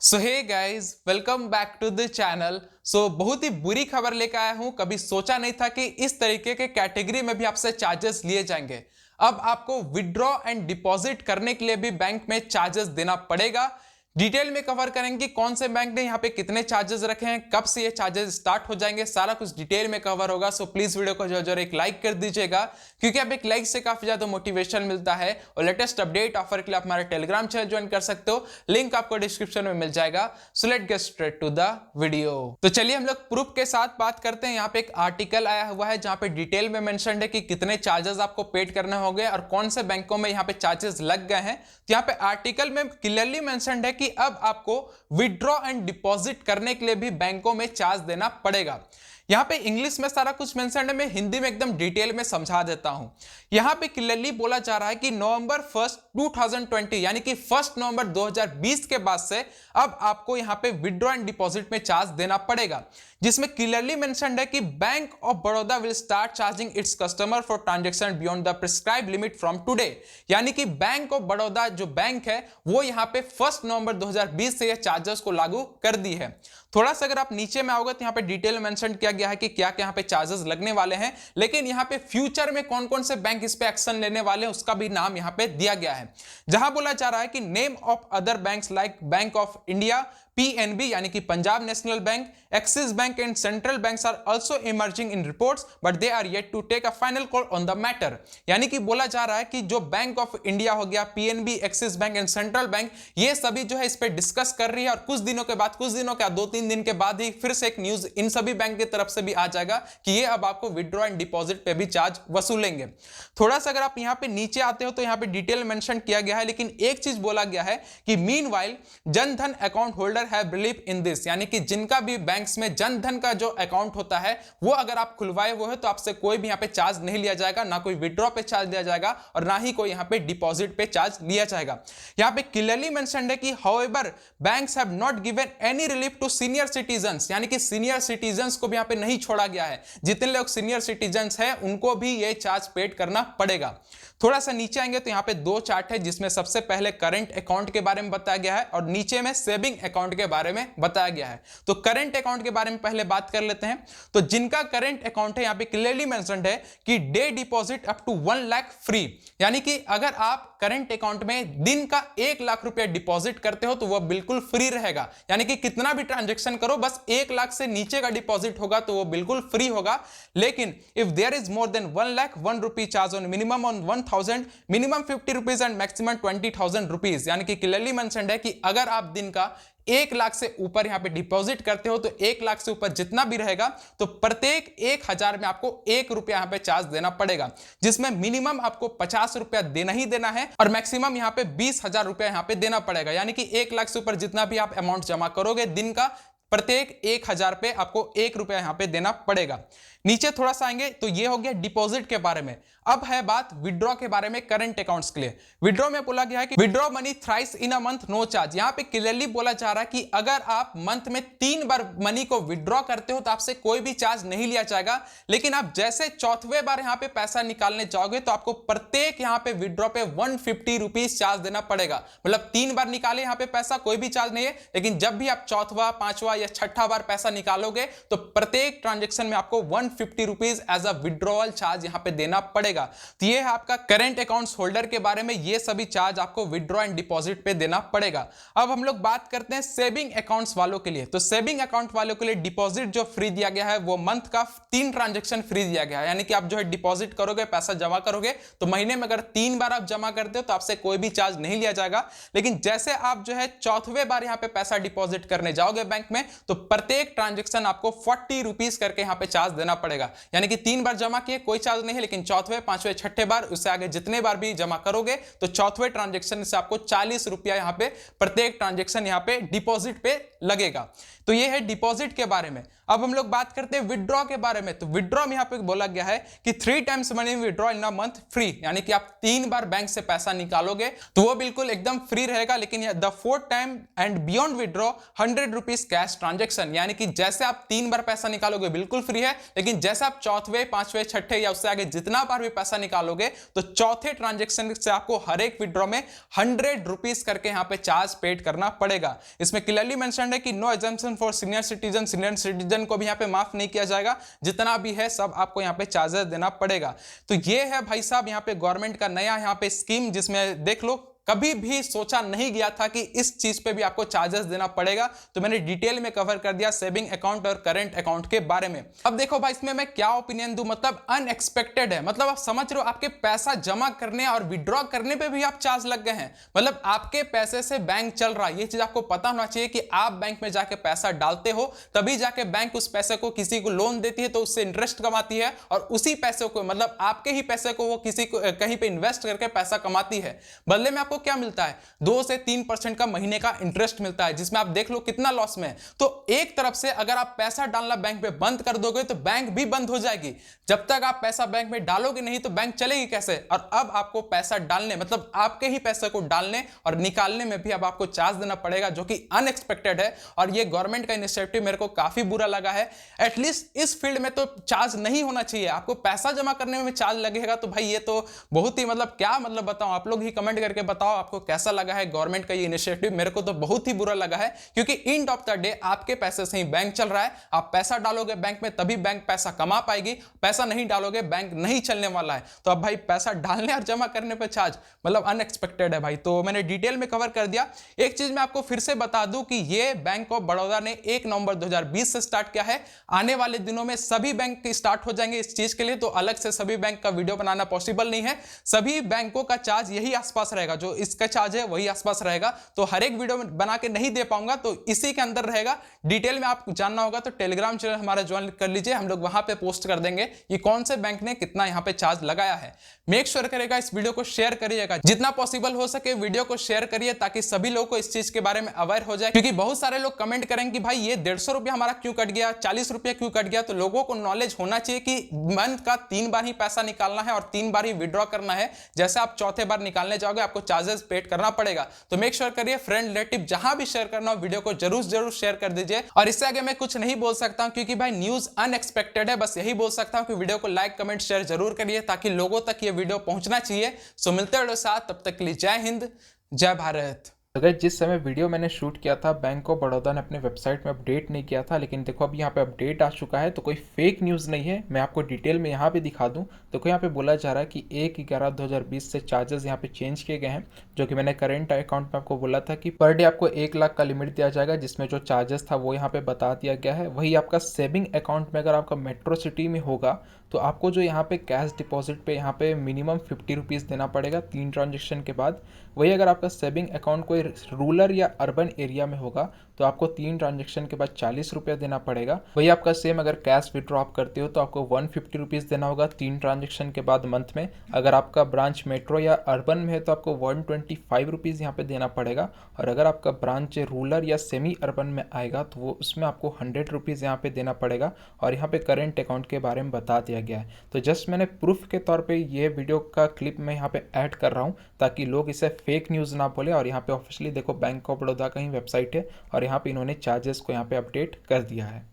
So hey guys, welcome back to the channel. बहुत ही बुरी खबर लेकर आया हूं। कभी सोचा नहीं था कि इस तरीके के कैटेगरी में भी आपसे चार्जेस लिए जाएंगे। अब आपको विड्रॉ एंड डिपॉजिट करने के लिए भी बैंक में चार्जेस देना पड़ेगा। डिटेल में कवर करेंगे कि कौन से बैंक ने यहाँ पे कितने चार्जेस रखे हैं, कब से ये चार्जेस स्टार्ट हो जाएंगे, सारा कुछ डिटेल में कवर होगा। सो प्लीज वीडियो को जरूर एक लाइक कर दीजिएगा, क्योंकि अब एक लाइक से काफी ज्यादा मोटिवेशन मिलता है। और लेटेस्ट अपडेट ऑफर के लिए आप हमारा टेलीग्राम चैनल ज्वाइन कर सकते हो, लिंक आपको डिस्क्रिप्शन में मिल जाएगा। So let get straight to the video. तो चलिए हम लोग प्रूफ के साथ बात करते हैं। यहाँ पे एक आर्टिकल आया हुआ है जहां पे डिटेल में मेंशन्ड है कि कितने चार्जेस आपको पेड करने होंगे और कौन से बैंकों में यहाँ पे चार्जेस लग गए हैं। तो यहाँ पे आर्टिकल में क्लियरली मेंशन्ड है कि अब आपको विड्रॉ एंड डिपॉजिट करने के लिए भी बैंकों में चार्ज देना पड़ेगा। यहां पे इंग्लिश में सारा कुछ मेंशन है, मैं हिंदी में एकदम डिटेल में समझा देता हूं। यहां पे क्लियरली बोला जा रहा है कि नवंबर 1 2020 यानी कि 1 नवंबर 2020 के बाद से अब आपको यहां पे विड्रॉ एंड डिपॉजिट में चार्ज देना पड़ेगा, जिसमें क्लियरली मेंशन्ड है कि bank of Baroda will start charging its customer for transaction beyond the prescribed limit from today. यानी कि बैंक ऑफ बड़ौदा जो बैंक है वो यहां पे 1 नवंबर 2020 से ये चार्जेस को लागू कर दी है। थोड़ा सा अगर आप नीचे में आओगे तो यहाँ पे डिटेल मेंशन किया गया है कि क्या क्या यहाँ पे चार्जेस लगने वाले हैं, लेकिन यहाँ पे फ्यूचर में कौन कौन से बैंक इस पे एक्शन लेने वाले हैं उसका भी नाम यहाँ पे दिया गया है। जहां बोला जा रहा है कि name of other banks like Bank of India, PNB यानी कि Punjab National Bank, Axis Bank and central banks are also emerging in reports but they are yet to take a final call on the matter. यानी कि बोला जा रहा है कि जो बैंक ऑफ इंडिया हो गया, PNB, axis Bank and central bank, ये सभी जो है इस पे डिस्कस कर रही है और कुछ दिनों के बाद, कुछ दिनों क्या 2-3 दिन के बाद ही फिर से एक न्यूज इन सभी बैंक की तरफ से भी आ जाएगा कि ये अब आपको विड्रॉ एंड डिपॉजिट पे भी चार्ज वसूलेंगे। थोड़ा सा अगर आप यहाँ पे नीचे आते हो तो यहाँ पे डिटेल मेंशन किया गया है, लेकिन एक चीज बोला गया है कि meanwhile Jan Dhan account holder have believe in this, यानी कि जिनका भी बैंक्स में जन धन का जो अकाउंट होता है वो अगर आप खुलवाए हुए हो तो आपसे कोई भी यहाँ पे चार्ज नहीं लिया जाएगा, ना कोई विड्रॉ पे चार्ज लिया जाएगा और ना ही कोई यहाँ पे डिपॉजिट पे चार्ज लिया जाएगा। यहाँ पे क्लियरली मेंशन्ड है कि however banks have not given any relief to senior citizens, यानी कि सीनियर सिटीजंस को भी यहाँ पे नहीं छोड़ा गया है। जितने लोग सीनियर सिटीजंस हैं उनको भी ये चार्ज पेड करना पड़ेगा। थोड़ा सा नीचे आएंगे तो यहाँ पे 2 चार्ट है, जिसमें सबसे पहले करंट अकाउंट के बारे में बताया गया है और नीचे में सेविंग अकाउंट के बारे में बताया गया है। तो करंट अकाउंट के बारे में पहले बात कर लेते हैं। तो जिनका करंट अकाउंट है यहाँ पे क्लियरली मेंशन्ड है कि day deposit up to 1 lakh free, यानी कि अगर आप करंट अकाउंट में दिन का 1 लाख रुपया डिपॉजिट करते हो तो वह बिल्कुल फ्री रहेगा। यानी कि कितना भी ट्रांजैक्शन करो, बस 1 लाख से नीचे का डिपॉजिट होगा तो वो बिल्कुल फ्री होगा। लेकिन if there is more than 1 lakh 1 rupee charge on minimum on 1000, minimum 50 rupees and maximum 20,000 rupees. यानी कि क्लियरली मेंशन्ड है कि अगर आप दिन का 1 लाख से ऊपर यहां पे डिपॉजिट करते हो तो 1 लाख से ऊपर जितना भी रहेगा तो प्रत्येक 1000 में आपको 1 रुपया यहां पे चार्ज देना पड़ेगा, जिसमें मिनिमम आपको 50 रुपया देना ही देना है और मैक्सिमम यहां पे 20,000 रुपया यहां पे देना पड़ेगा। यानी कि 1 लाख से ऊपर जितना भी आप अमाउंट जमा करोगे दिन का, प्रत्येक 1000 पे आपको 1 रुपया यहां पे देना पड़ेगा। नीचे थोड़ा सा आएंगे तो ये हो गया डिपॉजिट के बारे में। अब है बात विड्रॉ के बारे में करंट अकाउंट्स के लिए। विड्रॉ में बोला गया है कि withdraw money thrice in a month no charge. यहां पे क्लियरली बोला जा रहा है कि अगर आप मंथ में 3 बार मनी को विड्रॉ करते हो तो आपसे कोई भी चार्ज नहीं लिया जाएगा। लेकिन आप जैसे चौथवे बार यहां पे पैसा निकालने जाओगे तो आपको प्रत्येक यहां पे विड्रॉ पे 150 रुपीज चार्ज देना पड़ेगा। मतलब 3 बार निकाले यहां पे पैसा, कोई भी चार्ज नहीं है, लेकिन जब भी आप चौथा, 5वां या 6ठा बार पैसा निकालोगे तो प्रत्येक ट्रांजेक्शन में आपको 150 rupees as a withdrawal charge यहां पे देना पड़ेगा। तो ये है आपका करंट अकाउंट्स होल्डर के बारे में, ये सभी चार्ज आपको विड्रॉ एंड डिपॉजिट पे देना पड़ेगा। अब हम लोग बात करते हैं सेविंग अकाउंट्स वालों के लिए। तो सेविंग अकाउंट वालों के लिए डिपॉजिट जो फ्री दिया गया है वो मंथ का 3 ट्रांजेक्शन फ्री दिया गया है। यानी कि आप जो है डिपॉजिट करोगे, पैसा जमा करोगे तो महीने में अगर 3 बार आप जमा करते हो तो आपसे कोई भी चार्ज नहीं लिया जाएगा। लेकिन जैसे आप जो है चौथवे बार यहां पे पैसा डिपॉजिट करने जाओगे बैंक में तो प्रत्येक ट्रांजेक्शन आपको 40 रुपीज करके यहां पे चार्ज देना पड़ेगा। यानी कि 3 बार जमा किए कोई चार्ज नहीं है, लेकिन चौथे, 5वें, 6ठे बार, उससे आगे जितने बार भी जमा करोगे तो चौथे ट्रांजेक्शन से आपको 40 रुपया यहां पे प्रत्येक ट्रांजेक्शन यहां पे डिपॉजिट पे लगेगा। तो ये है डिपॉजिट के बारे में। अब हम लोग बात करते हैं विड्रॉ के बारे में। तो विड्रॉ में यहां पे बोला गया है कि 3 times money withdraw in a month free, यानी कि आप 3 बार बैंक से पैसा निकालोगे तो वो बिल्कुल एकदम फ्री रहेगा। लेकिन the 4th time and beyond withdraw 100 rupees cash cash transaction, यानी कि जैसे आप 3 बार पैसा निकालोगे बिल्कुल फ्री है, लेकिन जैसे आप चौथे, पांचवें, छठे या उससे आगे जितना बार भी पैसा निकालोगे तो चौथे ट्रांजेक्शन से आपको हर एक विड्रॉ में 100 रुपीज करके यहां पे चार्ज पेड करना पड़ेगा। इसमें क्लियरली मेंशन है कि no exemption for senior citizen को भी यहां पे माफ नहीं किया जाएगा, जितना भी है सब आपको यहां पे चार्जेस देना पड़ेगा। तो ये है भाई साहब यहां पे गवर्नमेंट का नया यहां पे स्कीम, जिसमें देख लो कभी भी सोचा नहीं गया था कि इस चीज पे भी आपको चार्जेस देना पड़ेगा। तो मैंने डिटेल में कवर कर दिया सेविंग अकाउंट और करंट अकाउंट के बारे में। अब देखो भाई इसमें मैं क्या ओपिनियन दूं, मतलब अनएक्सपेक्टेड है, मतलब आप समझ रहे हो आपके पैसा जमा करने और विड्रॉ करने पे भी आप चार्ज लग गए हैं। मतलब आपके पैसे से बैंक चल रहा है, ये चीज आपको पता होना चाहिए कि आप बैंक में जाके पैसा डालते हो तभी जाके बैंक उस पैसे को किसी को लोन देती है तो उससे इंटरेस्ट कमाती है, और उसी पैसे को मतलब आपके ही पैसे को वो किसी को कहीं पे इन्वेस्ट करके पैसा कमाती है। बदले में आपको क्या मिलता है, 2 से 3% का महीने का इंटरेस्ट मिलता है, जिसमें आप देख लो कितना लॉस में है। तो एक तरफ से अगर आप पैसा डालना बैंक में बंद कर दोगे तो बैंक भी बंद हो जाएगी। जब तक आप पैसा बैंक में डालोगे नहीं तो बैंक चलेगी कैसे। और अब आपको पैसा डालने मतलब आपके ही पैसे को डालने और निकालने में भी अब आपको चार्ज देना पड़ेगा, जो कि अनएक्सपेक्टेड है। और ये गवर्नमेंट का इनिशिएटिव मेरे को काफी बुरा लगा है। एटलीस्ट इस फील्ड में तो चार्ज नहीं होना चाहिए, आपको पैसा जमा करने में चार्ज लगेगा तो भाई ये तो बहुत ही मतलब क्या मतलब बताऊं, आप लोग ही कमेंट करके बताओ आपको कैसा लगा है गवर्नमेंट का ये इनिशिएटिव। मेरे को तो बहुत ही बुरा लगा है, क्योंकि एंड ऑफ द डे आपके पैसे से ही बैंक चल रहा है। आप पैसा डालोगे बैंक में तभी बैंक पैसा कमा पाएगी, पैसा नहीं डालोगे बैंक नहीं चलने वाला है। तो अब भाई पैसा डालने और जमा करने पे चार्ज मतलब अनएक्सपेक्टेड है भाई। तो मैंने डिटेल में कवर कर दिया। एक चीज मैं आपको फिर से बता दूं कि ये बैंक ऑफ बड़ौदा ने 1 नवंबर 2020 से स्टार्ट किया है। आने वाले दिनों में सभी बैंक स्टार्ट हो जाएंगे इस चीज के लिए, तो अलग से सभी बैंक का वीडियो बनाना पॉसिबल नहीं है। सभी बैंकों का चार्ज यही आसपास रहेगा, जो इसका चार्ज है वही आसपास रहेगा। तो हर एक वीडियो बना के नहीं दे पाऊंगा, तो इसी के अंदर रहेगा। डिटेल में आपको जानना होगा तो टेलीग्राम चैनल हमारा ज्वाइन कर लीजिए, हम लोग वहां पे पोस्ट कर देंगे कि कौन से बैंक ने कितना यहां पे चार्ज लगाया है। मेक श्योर करेगा इस वीडियो को शेयर करिएगा, जितना पॉसिबल हो सके वीडियो को शेयर करिए, ताकि सभी लोगों को इस चीज के बारे में अवेयर हो जाए। क्योंकि बहुत सारे लोग कमेंट करेंगे कि भाई ये 150 रुपया हमारा क्यों कट गया, 40 रुपया क्यों कट गया। तो लोगों को नॉलेज होना चाहिए कि मंथ का 3 बार ही पैसा निकालना है और 3 बार ही विड्रॉ करना है। जैसे आप चौथे बार निकालने जाओगे आपको चार्जेस पेड करना पड़ेगा। तो मेक श्योर करिए, फ्रेंड रिलेटिव जहां भी शेयर करना हो वीडियो को जरूर शेयर कर दीजिए। और इससे आगे मैं कुछ नहीं बोल सकता हूं, क्योंकि भाई न्यूज अनएक्सपेक्टेड है। बस यही बोल सकता हूं कि वीडियो को लाइक कमेंट शेयर जरूर करिए, ताकि लोगों तक ये वीडियो पहुंचना चाहिए। सो मिलते हैं साथ, तब तक के लिए जय हिंद जय भारत। अगर जिस समय वीडियो मैंने शूट किया था बैंक ऑफ बड़ौदा ने अपने वेबसाइट में अपडेट नहीं किया था, लेकिन देखो अब यहाँ पे अपडेट आ चुका है। तो कोई फेक न्यूज़ नहीं है, मैं आपको डिटेल में यहाँ पे दिखा दूँ। तो यहाँ पे बोला जा रहा है कि 1/11/2020 से चार्जेस यहाँ पे चेंज किए गए हैं, जो कि मैंने करेंट अकाउंट में आपको बोला था कि पर डे आपको 1 लाख का लिमिट दिया जाएगा, जिसमें जो चार्जेस था वो यहाँ पे बता दिया गया है। वही आपका सेविंग अकाउंट में अगर आपका मेट्रो सिटी में होगा तो आपको जो यहाँ पे कैश डिपॉजिट पे यहाँ पे मिनिमम 50 रुपीज़ देना पड़ेगा 3 ट्रांजेक्शन के बाद। वही अगर आपका सेविंग अकाउंट कोई रूरल या अर्बन एरिया में होगा तो आपको 3 ट्रांजेक्शन के बाद 40 रुपये देना पड़ेगा। वही आपका सेम अगर कैश विड्रॉ आप करते हो तो आपको 150 रुपीज़ देना होगा 3 ट्रांजेक्शन के बाद मंथ में। अगर आपका ब्रांच मेट्रो या अर्बन में है तो आपको 125 रुपीज़ यहाँ पे देना पड़ेगा। और अगर आपका ब्रांच रूरल या सेमी अर्बन में आएगा तो वो उसमें आपको 100 रुपीज़ यहाँ पे देना पड़ेगा। और यहाँ पे करेंट अकाउंट के बारे में बता दिया गया है। तो जस्ट मैंने प्रूफ के तौर पे ये वीडियो का क्लिप मैं यहाँ पे ऐड कर रहा हूँ, ताकि लोग इसे फेक न्यूज़ ना बोले। और यहाँ पे ऑफिशियली देखो बैंक ऑफ बड़ौदा का ही वेबसाइट है और यहाँ पे इन्होंने चार्जेस को यहाँ पे अपडेट कर दिया है।